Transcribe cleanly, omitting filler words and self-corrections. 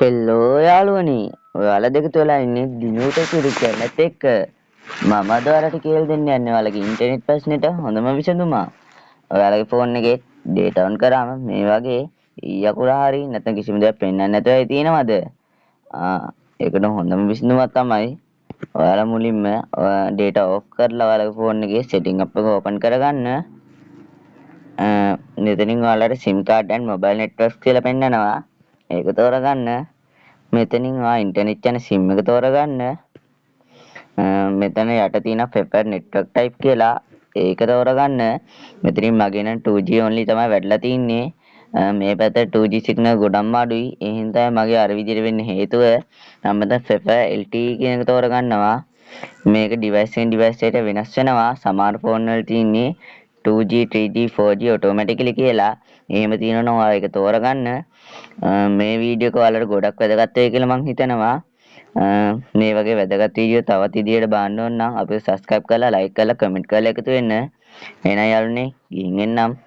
හෙල්ලෝ යාළුවනි, ඔයාලා දෙක තුලා ඉන්නේ දිනුට සුදු කැලත් එක්ක. මම අද ඔයාලට කියලා දෙන්න යන්නේ ඔයාලගේ ඉන්ටර්නෙට් ප්‍රශ්නෙට හොඳම විසඳුම. ඔයාලගේ ෆෝන් එකේ data on කරාම මේ වගේ ඊයකුරා හරි නැත්නම් කිසිම දෙයක් පෙන්වන්නේ නැතුව ඇයි තියෙනවද? ඒකට හොඳම විසඳුමක් තමයි ඔයාලා මුලින්ම data off කරලා ඔයාලගේ ෆෝන් එකේ setting app එක open කරගන්න. මෙතනින් ඔයාලට SIM card and mobile networks කියලා පෙන්නනවා. ඒක තෝරගන්න. මෙතනින් ඉන්ටර්නෙට් යන SIM එක තෝරගන්න. මෙතන යට තියෙන preferred network type කියලා ඒක තෝරගන්න. මෙතනින් මගේ නම් 2G only තමයි වැඩිලා තින්නේ. මේ පැත්තේ 2G signal ගොඩක්ම අඩුයි. ඒ හින්දා මගේ අර විදිහට වෙන්න හේතුව මම මෙතන prefer LTE කියන එක තෝරගන්නවා. මේක device එකෙන් device එකට වෙනස් වෙනවා. සමහර ෆෝන් වල තියෙන්නේ 2G 3G 4G automatically කියලා. එහෙම තියෙනවා ඔයාලා ඒක තෝරගන්න. මේ වීඩියෝ එක ඔයාලට ගොඩක් වැදගත් වෙයි කියලා මම හිතනවා. මේ වගේ වැදගත් වීඩියෝ තවත් ඉදිරියට බලන්න ඕන නම් අපිව subscribe කරලා like කරලා comment කරලා එකතු වෙන්න. එහෙනම් යාළුවනේ ගිහින් එන්නම්.